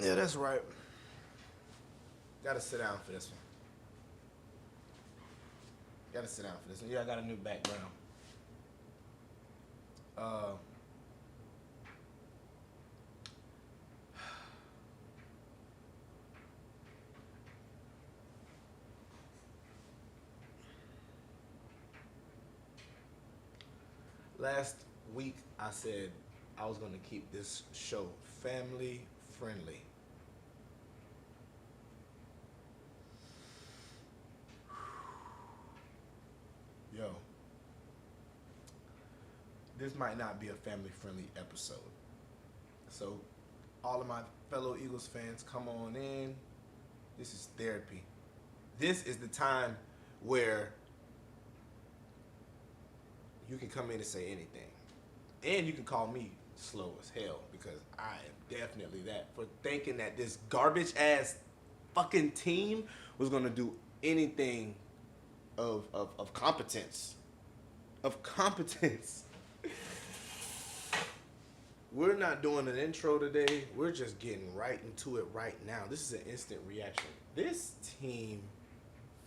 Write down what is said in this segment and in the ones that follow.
Yeah, that's right. Gotta sit down for this one. Gotta sit down for this one. Yeah, I got a new background. Uh, last week I said I was gonna keep this show family friendly. Yo, this might not be a family friendly episode. So, all of my fellow Eagles fans, come on in. This is therapy. This is the time where you can come in and say anything. And you can call me slow as hell because I am definitely that for thinking that this garbage ass fucking team was gonna do anything of competence. Of competence. We're not doing an intro today. We're just getting right into it right now. This is an instant reaction. This team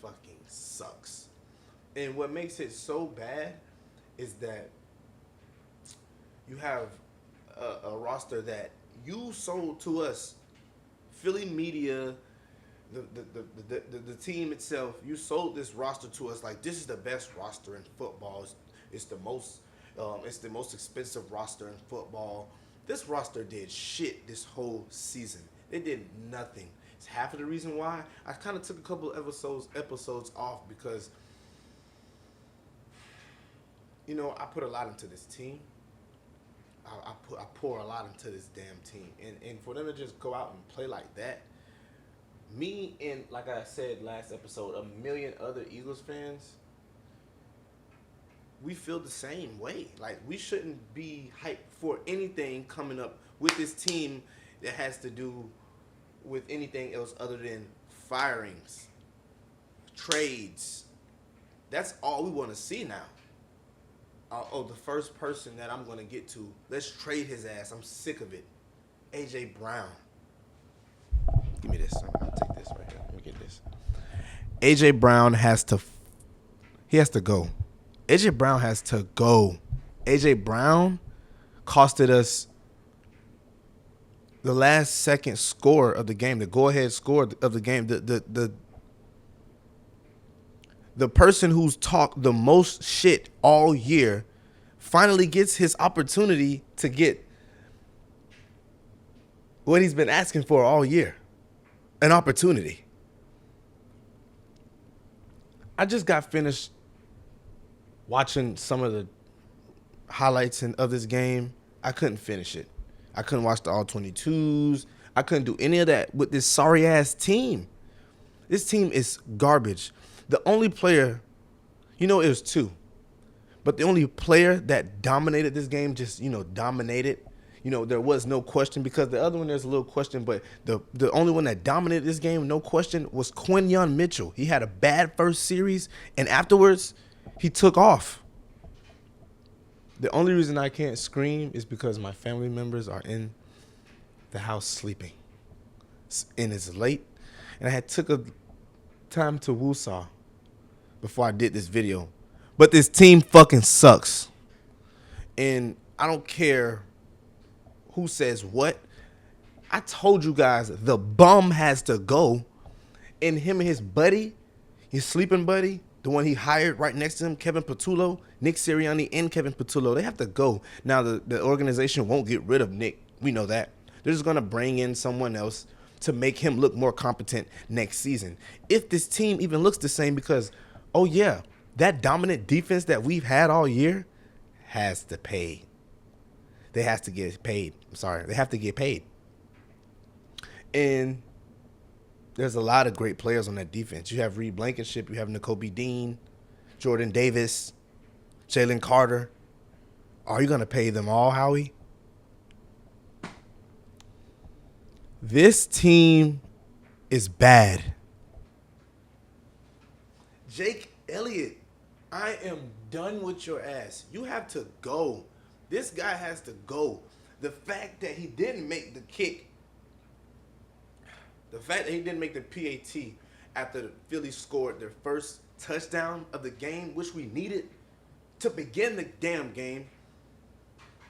fucking sucks. And what makes it so bad is that you have a roster that you sold to us, Philly media, the team itself. You sold this roster to us like this is the best roster in football. It's the most expensive roster in football. This roster did shit this whole season. They did nothing. It's half of the reason why I kind of took a couple of episodes off because I put a lot into this team. I pour a lot into this damn team, and for them to just go out and play like that, me and like I said last episode, a million other Eagles fans, we feel the same way. Like we shouldn't be hyped for anything coming up with this team that has to do with anything else other than firings, trades. That's all we want to see now. The first person that I'm going to get to, let's trade his ass. I'm sick of it. AJ Brown. Give me this. I'm going to take this right here. Let me get this. AJ Brown has to go. AJ Brown has to go. AJ Brown costed us the last second score of the game, the go-ahead score of the game. The person who's talked the most shit all year finally gets his opportunity to get what he's been asking for all year. An opportunity. I just got finished watching some of the highlights of this game. I couldn't finish it. I couldn't watch the all 22s. I couldn't do any of that with this sorry ass team. This team is garbage. The only player, it was two, but the only player that dominated this game, just, dominated, there was no question because the other one, there's a little question, but the only one that dominated this game, no question, was Quinyon Mitchell. He had a bad first series, and afterwards, he took off. The only reason I can't scream is because my family members are in the house sleeping. And it's late, and I had took a time to woosah before I did this video. But this team fucking sucks. And I don't care who says what. I told you guys the bum has to go. And him and his buddy, his sleeping buddy, the one he hired right next to him, Kevin Patullo, Nick Sirianni and Kevin Patullo, they have to go. Now, the organization won't get rid of Nick. We know that. They're just going to bring in someone else to make him look more competent next season. If this team even looks the same because, oh yeah, that dominant defense that we've had all year has to pay. They have to get paid. They have to get paid. And there's a lot of great players on that defense. You have Reed Blankenship. You have Nakobe Dean, Jordan Davis, Jalen Carter. Are you going to pay them all, Howie? This team is bad. Jake Elliott, I am done with your ass. You have to go. This guy has to go. The fact that he didn't make the kick The fact that he didn't make the PAT after the Phillies scored their first touchdown of the game, which we needed to begin the damn game,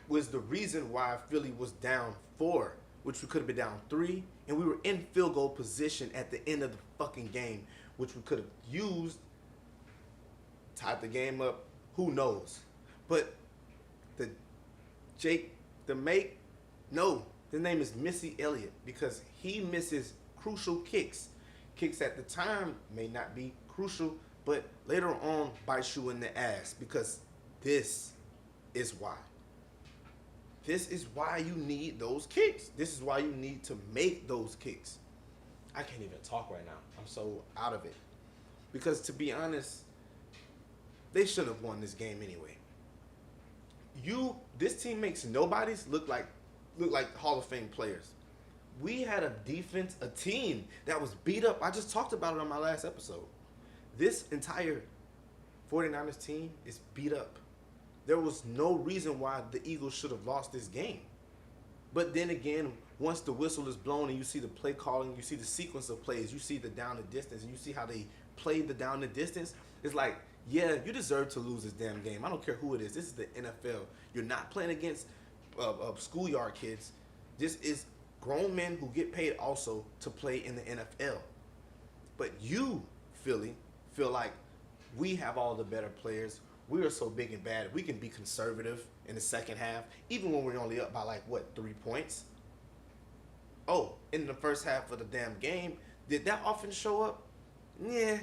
was the reason why Philly was down 4, which we could have been down 3, and we were in field goal position at the end of the fucking game, which we could have used, tied the game up, who knows. But no, his name is Missy Elliott, because he misses crucial kicks. Kicks at the time may not be crucial, but later on bites you in the ass, because this is why. This is why you need those kicks. This is why you need to make those kicks. I can't even talk right now. I'm so out of it. Because to be honest, they should have won this game anyway. This team makes nobodies look like Hall of Fame players. We had a team that was beat up. I just talked about it on my last episode. This entire 49ers team is beat up. There was no reason why the Eagles should have lost this game. But then again, once the whistle is blown and you see the play calling, you see the sequence of plays, you see the down the distance, and you see how they played the down the distance, it's like, yeah, you deserve to lose this damn game. I don't care who it is. This is the NFL. You're not playing against schoolyard kids. This is grown men who get paid also to play in the NFL. But you, Philly, feel like we have all the better players. We are so big and bad. We can be conservative in the second half, even when we're only up by 3 points. Oh, in the first half of the damn game, did that offense show up? Yeah.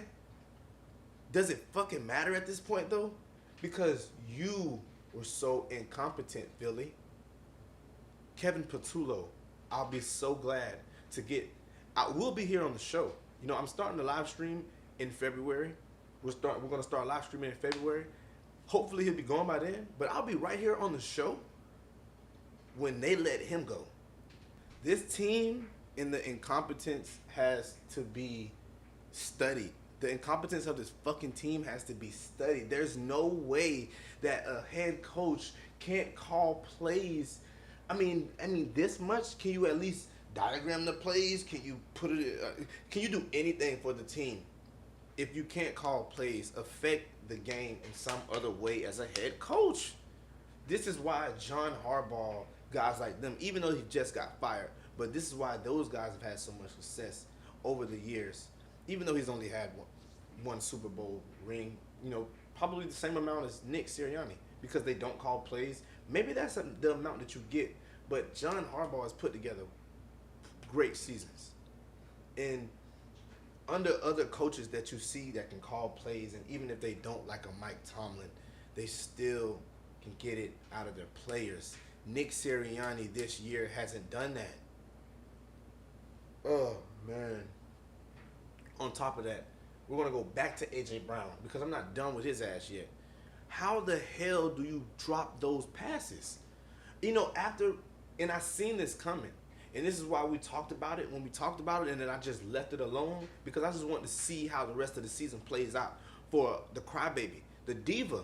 Does it fucking matter at this point though? Because you were so incompetent, Philly. Kevin Patullo, I'll be so glad to get. I will be here on the show. You know, I'm starting the live stream in February. We're gonna start live streaming in February. Hopefully he'll be gone by then. But I'll be right here on the show when they let him go. This team in the incompetence has to be studied. The incompetence of this fucking team has to be studied. There's no way that a head coach can't call plays. I mean, this much. Can you at least diagram the plays? Can you put it? Can you do anything for the team? If you can't call plays, affect the game in some other way as a head coach. This is why John Harbaugh, guys like them, even though he just got fired, but this is why those guys have had so much success over the years. Even though he's only had one Super Bowl ring, probably the same amount as Nick Sirianni, because they don't call plays. Maybe that's the amount that you get. But John Harbaugh has put together great seasons. And under other coaches that you see that can call plays, and even if they don't, like a Mike Tomlin, they still can get it out of their players. Nick Sirianni this year hasn't done that. Oh, man. On top of that, we're going to go back to A.J. Brown, because I'm not done with his ass yet. How the hell do you drop those passes? And I seen this coming. And this is why we talked about it when we talked about it, and then I just left it alone, because I just wanted to see how the rest of the season plays out for the crybaby, the diva.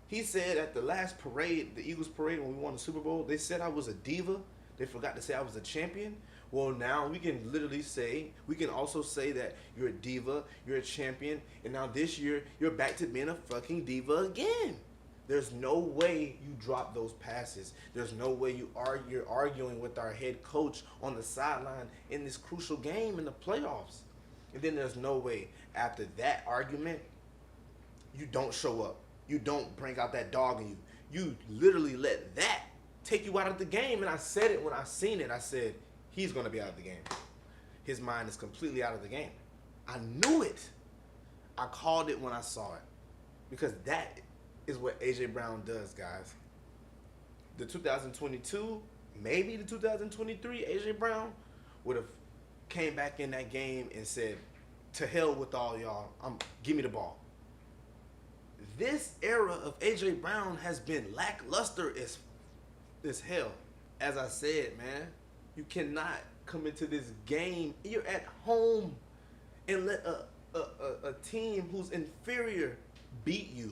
He said at the last parade, the Eagles parade, when we won the Super Bowl, they said I was a diva. They forgot to say I was a champion. Well, now we can also say that you're a diva, you're a champion, and now this year you're back to being a fucking diva again. There's no way you drop those passes. There's no way you're arguing with our head coach on the sideline in this crucial game in the playoffs. And then there's no way after that argument you don't show up. You don't bring out that dog in you. You literally let that take you out of the game. And I said it when I seen it. I said, he's going to be out of the game. His mind is completely out of the game. I knew it. I called it when I saw it. Because that is what A.J. Brown does, guys. The 2022, maybe the 2023 A.J. Brown would have came back in that game and said, to hell with all y'all. Give me the ball. This era of A.J. Brown has been lackluster as hell. As I said, man, you cannot come into this game. You're at home and let a team who's inferior beat you.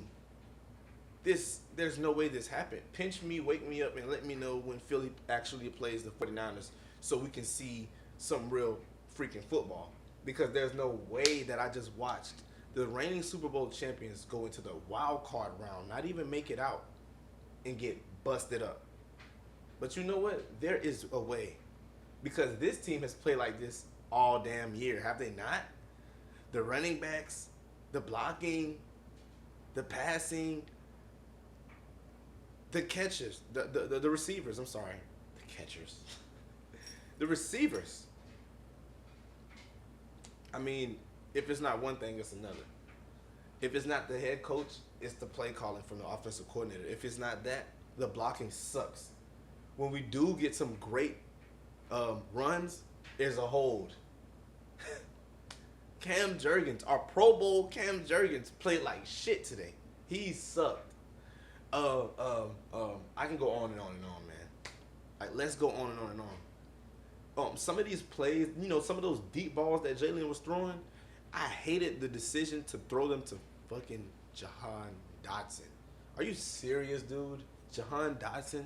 There's no way this happened. Pinch me, wake me up, and let me know when Philly actually plays the 49ers so we can see some real freaking football because there's no way that I just watched the reigning Super Bowl champions go into the wild card round, not even make it out, and get busted up. But you know what? There is a way because this team has played like this all damn year, have they not? The running backs, the blocking, the passing, the catchers, the receivers. I'm sorry, the catchers, the receivers. I mean, if it's not one thing, it's another. If it's not the head coach, it's the play calling from the offensive coordinator. If it's not that, the blocking sucks. When we do get some great runs, there's a hold. Cam Jurgens, our Pro Bowl Cam Jurgens, played like shit today. He sucked. I can go on and on and on, man. Like, let's go on and on and on. Some of these plays, some of those deep balls that Jalen was throwing, I hated the decision to throw them to fucking Jahan Dotson. Are you serious, dude? Jahan Dotson?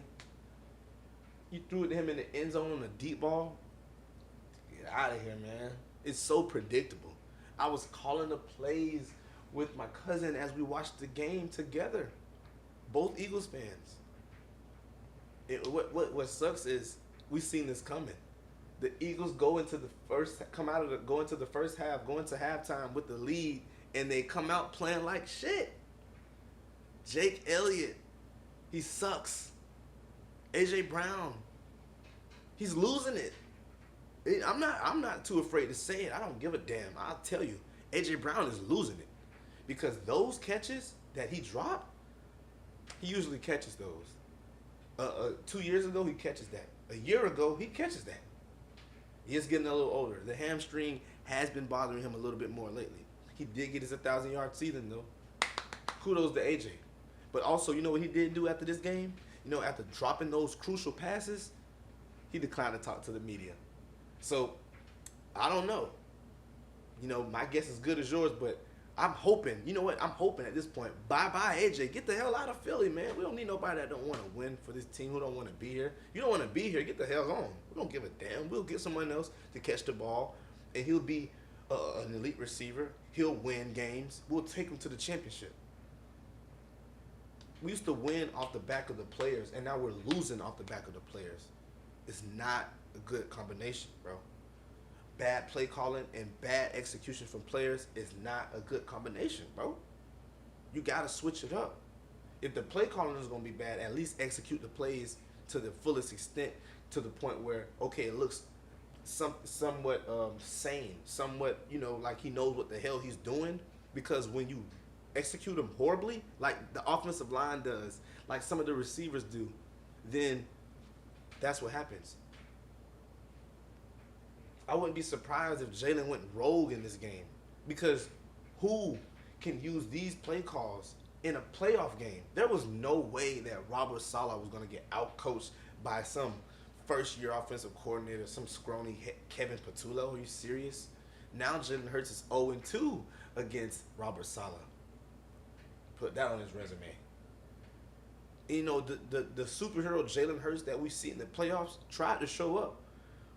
You threw it to him in the end zone on a deep ball? Get out of here, man. It's so predictable. I was calling the plays with my cousin as we watched the game together. Both Eagles fans. What sucks is we seen this coming. The Eagles go into the first half, go into halftime with the lead, and they come out playing like shit. Jake Elliott, he sucks. AJ Brown, he's losing it. I'm not too afraid to say it. I don't give a damn. I'll tell you, AJ Brown is losing it because those catches that he dropped, he usually catches those. 2 years ago, he catches that. A year ago, he catches that. He is getting a little older. The hamstring has been bothering him a little bit more lately. He did get his 1,000-yard season, though. Kudos to AJ. But also, you know what he did do after this game? After dropping those crucial passes, he declined to talk to the media. So, I don't know. My guess is good as yours, but I'm hoping, I'm hoping at this point, bye-bye, AJ. Get the hell out of Philly, man. We don't need nobody that don't want to win for this team, who don't want to be here. You don't want to be here, get the hell on. We don't give a damn. We'll get someone else to catch the ball, and he'll be an elite receiver. He'll win games. We'll take him to the championship. We used to win off the back of the players, and now we're losing off the back of the players. It's not a good combination, bro. Bad play calling and bad execution from players is not a good combination, bro. You got to switch it up. If the play calling is going to be bad, at least execute the plays to the fullest extent, to the point where, okay, it looks somewhat sane, somewhat, like he knows what the hell he's doing. Because when you execute them horribly, like the offensive line does, like some of the receivers do, then that's what happens. I wouldn't be surprised if Jalen went rogue in this game, because who can use these play calls in a playoff game? There was no way that Robert Saleh was going to get outcoached by some first-year offensive coordinator, some scrawny Kevin Patullo. Are you serious? Now Jalen Hurts is 0-2 against Robert Saleh. Put that on his resume. The superhero Jalen Hurts that we see in the playoffs tried to show up.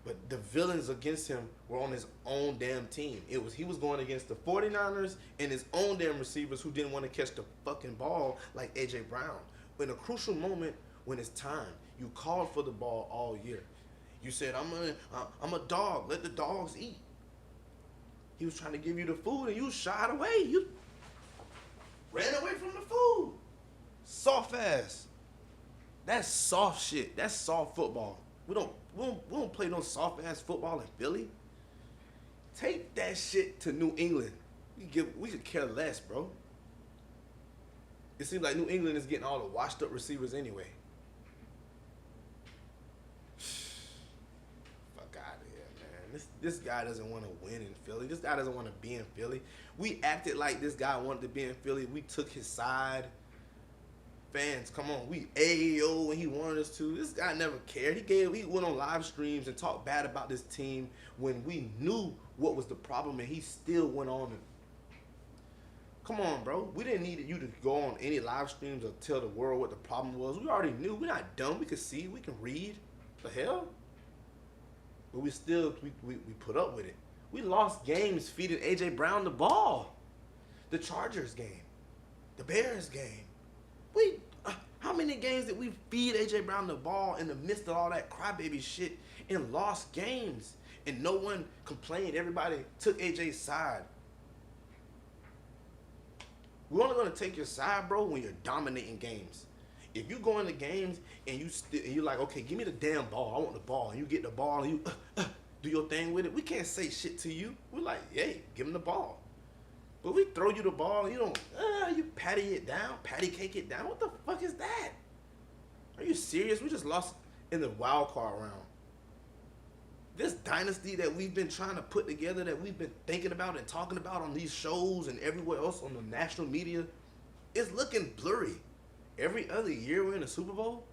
But the villains against him were on his own damn team. He was going against the 49ers and his own damn receivers who didn't want to catch the fucking ball like A.J. Brown. In a crucial moment when it's time, you called for the ball all year. You said, I'm a dog. Let the dogs eat. He was trying to give you the food and you shied away. You ran away from the food. Soft ass. That's soft shit. That's soft football. We don't play no soft ass football in Philly. Take that shit to New England. We could care less, bro. It seems like New England is getting all the washed up receivers anyway. Fuck out of here, man. This guy doesn't want to win in Philly. This guy doesn't want to be in Philly. We acted like this guy wanted to be in Philly. We took his side. Fans, come on, we AAO when he wanted us to. This guy never cared. He went on live streams and talked bad about this team when we knew what was the problem, and he still went on. And come on, bro. We didn't need you to go on any live streams or tell the world what the problem was. We already knew. We're not dumb. We can see. We can read. The hell? but we put up with it. We lost games feeding AJ Brown the ball. The Chargers game, the Bears game. We how many games did we feed AJ Brown the ball in the midst of all that crybaby shit and lost games and no one complained? Everybody took AJ's side. We're only gonna take your side, bro, when you're dominating games. If you go into games and you're like, okay, give me the damn ball. I want the ball. And you get the ball and you do your thing with it. We can't say shit to you. We're like, hey, give him the ball. But we throw you the ball and you don't, you patty it down, patty cake it down. What the fuck is that? Are you serious? We just lost in the wild card round. This dynasty that we've been trying to put together, that we've been thinking about and talking about on these shows and everywhere else on the national media, is looking blurry. Every other year we're in the Super Bowl.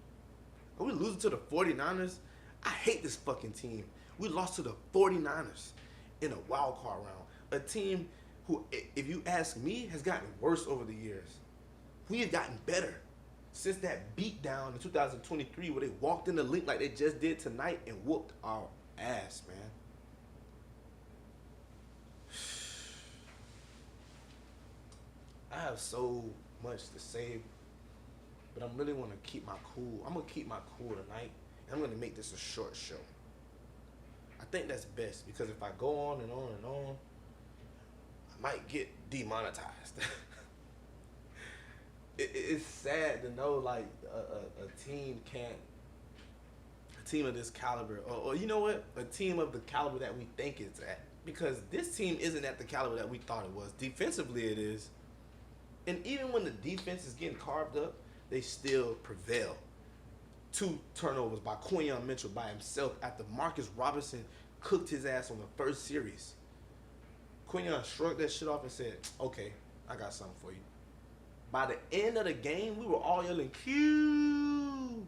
Are we losing to the 49ers? I hate this fucking team. We lost to the 49ers in a wild card round. A team who, if you ask me, has gotten worse over the years. We have gotten better since that beatdown in 2023 where they walked in the link like they just did tonight and whooped our ass, man. I have so much to say, but I really want to keep my cool. I'm going to keep my cool tonight, and I'm going to make this a short show. I think that's best, because if I go on and on and on, I might get demonetized. It's sad to know, like, a team can't, a team of this caliber, or you know what, a team of the caliber that we think it's at, because this team isn't at the caliber that we thought it was. Defensively it is, and even when the defense is getting carved up, they still prevail. 2 turnovers by Quinyon Mitchell by himself after Marcus Robinson cooked his ass on the first series. Quinyon shrugged that shit off and said, okay, I got something for you. By the end of the game, we were all yelling, Q.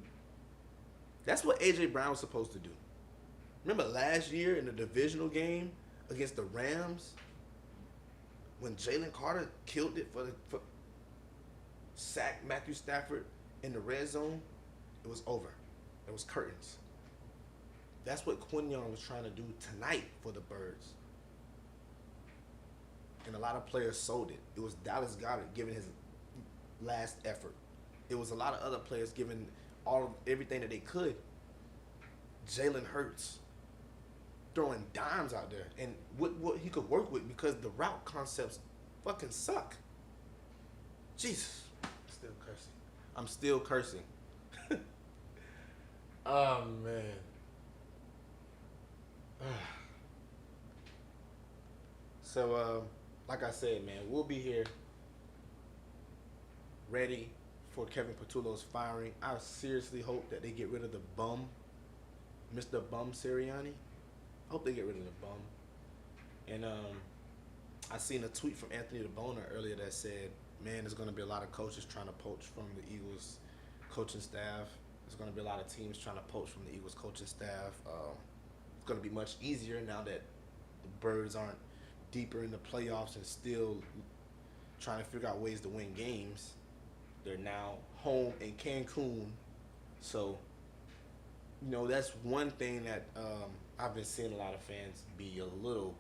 That's what AJ Brown was supposed to do. Remember last year in the divisional game against the Rams, when Jalen Carter killed it for sacked Matthew Stafford in the red zone? It was over. It was curtains. That's what Quinyon was trying to do tonight for the Birds. And a lot of players sold it. It was Dallas Goedert giving his last effort. It was a lot of other players giving everything that they could. Jalen Hurts throwing dimes out there, and what he could work with, because the route concepts fucking suck. Jesus, I'm still cursing. Oh man. So like I said, man, we'll be here ready for Kevin Patullo's firing. I seriously hope that they get rid of the bum, Mr. Bum Sirianni. I hope they get rid of the bum. And I seen a tweet from Anthony DeBona earlier that said, man, there's going to be a lot of coaches trying to poach from the Eagles coaching staff. There's going to be a lot of teams trying to poach from the Eagles coaching staff. It's going to be much easier now that the Birds aren't deeper in the playoffs and still trying to figure out ways to win games. They're now home in Cancun. So, you know, that's one thing that I've been seeing a lot of fans be a little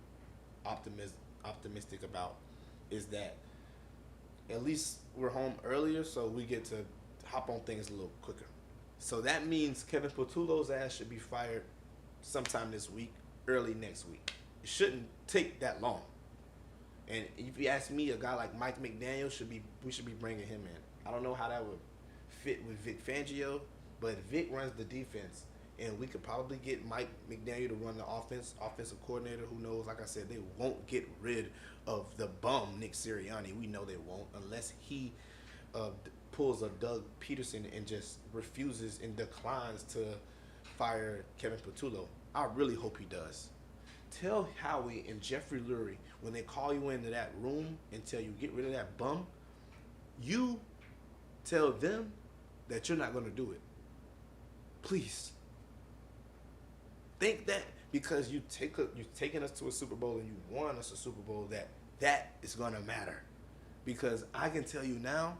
optimistic about, is that at least we're home earlier, so we get to hop on things a little quicker. So that means Kevin Patullo's ass should be fired sometime this week, early next week. It shouldn't take that long. And if you ask me, a guy like Mike McDaniel we should be bringing him in. I don't know how that would fit with Vic Fangio, but Vic runs the defense, and we could probably get Mike McDaniel to run the offensive coordinator. Who knows? Like I said, they won't get rid of the bum Nick Sirianni. We know they won't, unless he pulls a Doug Peterson and just refuses and declines to fire Kevin Patullo. I really hope he does. Tell Howie and Jeffrey Lurie, when they call you into that room and tell you get rid of that bum, you tell them that you're not going to do it. Please. Think that because you've taken us to a Super Bowl and you won us a Super Bowl, that is going to matter. Because I can tell you now,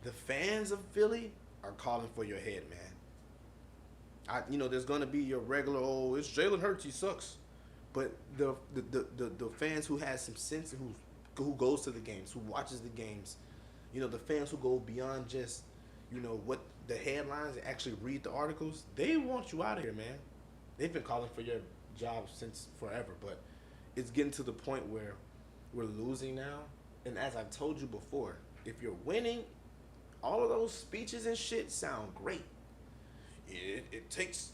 the fans of Philly are calling for your head, man. There's gonna be your regular old. It's Jalen Hurts. He sucks. But the fans who has some sense and who goes to the games, who watches the games, the fans who go beyond just what the headlines and actually read the articles, they want you out of here, man. They've been calling for your job since forever, but it's getting to the point where we're losing now. And as I've told you before, if you're winning, all of those speeches and shit sound great. It takes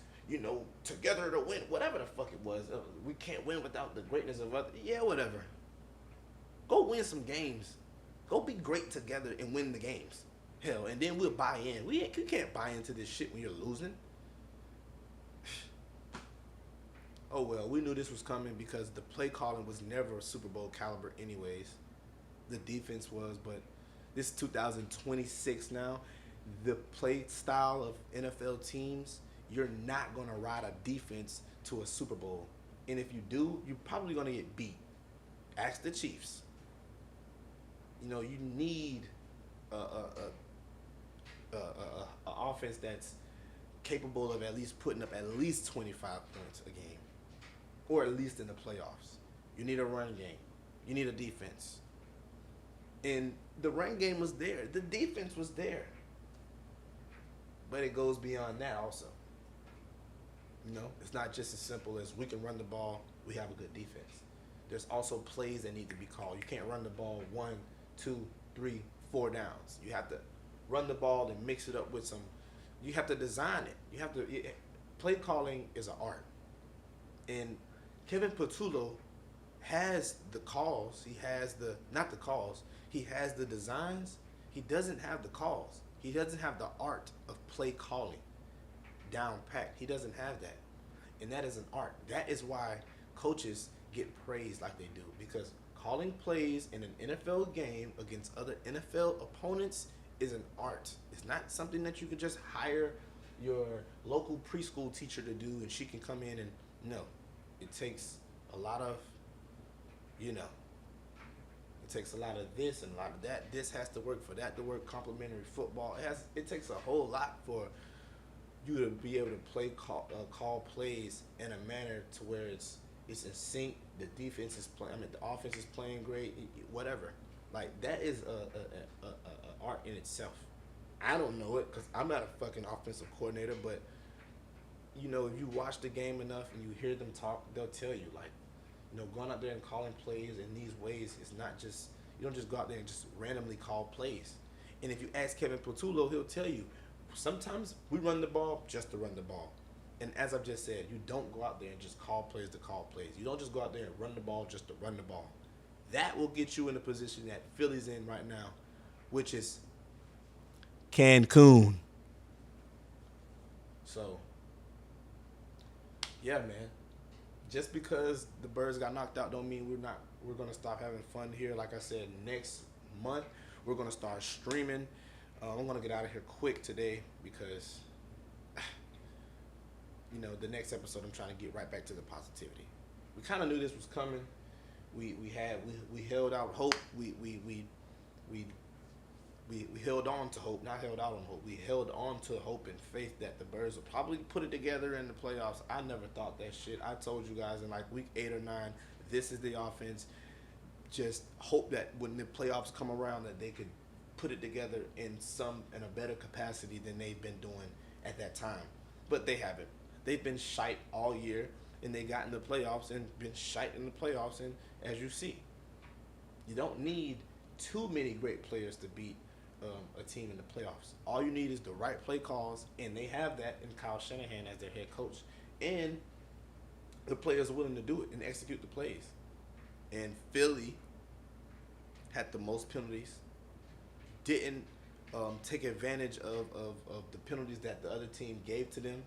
together to win, whatever the fuck it was. We can't win without the greatness of other. Yeah, whatever. Go win some games. Go be great together and win the games. Hell, and then we'll buy in. You can't buy into this shit when you're losing. Oh well, we knew this was coming because the play calling was never a Super Bowl caliber anyways. The defense was, but this is 2026 now. The play style of NFL teams, you're not going to ride a defense to a Super Bowl. And if you do, you're probably going to get beat. Ask the Chiefs. You need a offense that's capable of at least putting up at least 25 points a game, or at least in the playoffs. You need a run game. You need a defense. And the run game was there. The defense was there. But it goes beyond that also. It's not just as simple as we can run the ball, we have a good defense. There's also plays that need to be called. You can't run the ball 1, 2, 3, 4 downs. You have to run the ball and mix it up with some. You have to design it. Play calling is an art. And Kevin Patullo has the calls. He has not the calls. He has the designs. He doesn't have the calls. He doesn't have the art of play calling down pat. He doesn't have that. And that is an art. That is why coaches get praised like they do, because calling plays in an NFL game against other NFL opponents is an art. It's not something that you can just hire your local preschool teacher to do and she can come in and no. It takes a lot of, it takes a lot of this and a lot of that. This has to work for that to work. Complementary football. It takes a whole lot for you to be able to call plays in a manner to where it's in sync. The defense is playing. The offense is playing great. Whatever. Like that is a art in itself. I don't know it because I'm not a fucking offensive coordinator, but if you watch the game enough and you hear them talk, they'll tell you going out there and calling plays in these ways is not just, you don't just go out there and just randomly call plays. And if you ask Kevin Patullo, he'll tell you, sometimes we run the ball just to run the ball. And as I've just said, you don't go out there and just call plays to call plays. You don't just go out there and run the ball just to run the ball. That will get you in the position that Philly's in right now, which is Cancun. So, yeah, man. Just because the Birds got knocked out don't mean we're gonna stop having fun here. Like I said, next month we're gonna start streaming. I'm gonna get out of here quick today because the next episode I'm trying to get right back to the positivity. We kind of knew this was coming. We held out hope. We held on to hope, not held out on hope. We held on to hope and faith that the Birds would probably put it together in the playoffs. I never thought that shit. I told you guys in like week 8 or 9, this is the offense. Just hope that when the playoffs come around that they could put it together in a better capacity than they've been doing at that time. But they haven't. They've been shite all year, and they got in the playoffs and been shite in the playoffs. And as you see, you don't need too many great players to beat a team in the playoffs. All you need is the right play calls, and they have that in Kyle Shanahan as their head coach. And the players are willing to do it and execute the plays. And Philly had the most penalties, didn't take advantage of the penalties that the other team gave to them,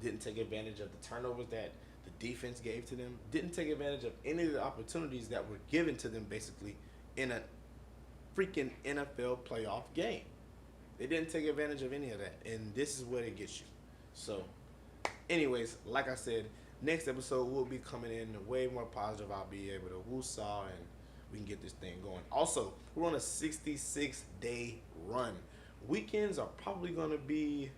didn't take advantage of the turnovers that the defense gave to them, didn't take advantage of any of the opportunities that were given to them basically in a freaking NFL playoff game. They didn't take advantage of any of that, and this is where it gets you. So, anyways, like I said, next episode will be coming in way more positive. I'll be able to woo-saw and we can get this thing going. Also, we're on a 66-day run. Weekends are probably going to be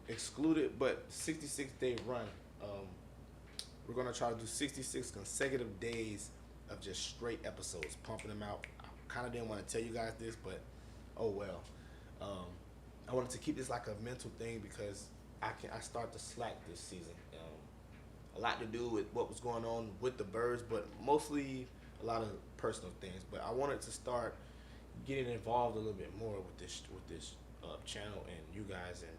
excluded, but 66-day run. Um, we're gonna try to do 66 consecutive days of just straight episodes, pumping them out. I kind of didn't want to tell you guys this, but oh well. Um, I wanted to keep this like a mental thing because I start to slack this season. A lot to do with what was going on with the birds, but mostly a lot of personal things. But I wanted to start getting involved a little bit more with this channel and you guys and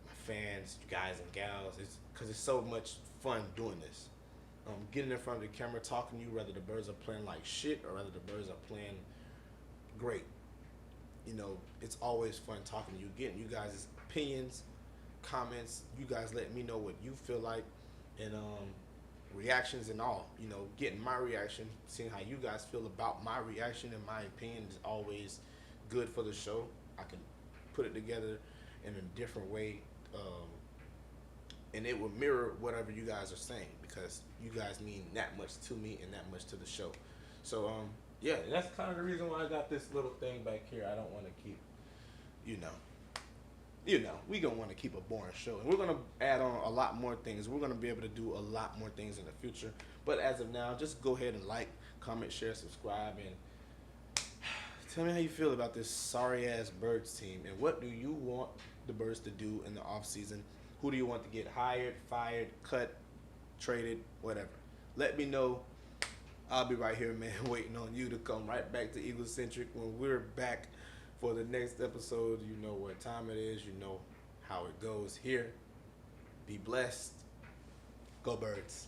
my fans, you guys and gals. It's because it's so much fun doing this. Getting in front of the camera, talking to you, whether the birds are playing like shit or whether the birds are playing great. You know, it's always fun talking to you, getting you guys' opinions, comments. You guys let me know what you feel like, and reactions and all. You know, getting my reaction, seeing how you guys feel about my reaction and my opinion is always good for the show. I can put it together in a different way, and it will mirror whatever you guys are saying because you guys mean that much to me and that much to the show. So yeah, that's kind of the reason why I got this little thing back here. I don't want to keep, you know, we gonna want to keep a boring show, and we're gonna add on a lot more things. We're gonna be able to do a lot more things in the future. But as of now, just go ahead and like, comment, share, subscribe, and tell me how you feel about this sorry ass Birds team, and what do you want the Birds to do in the off season? Who do you want to get hired, fired, cut, traded, whatever? Let me know. I'll be right here, man, waiting on you to come right back to Egocentric when we're back for the next episode. You know what time it is. You know how it goes here. Be blessed. Go Birds.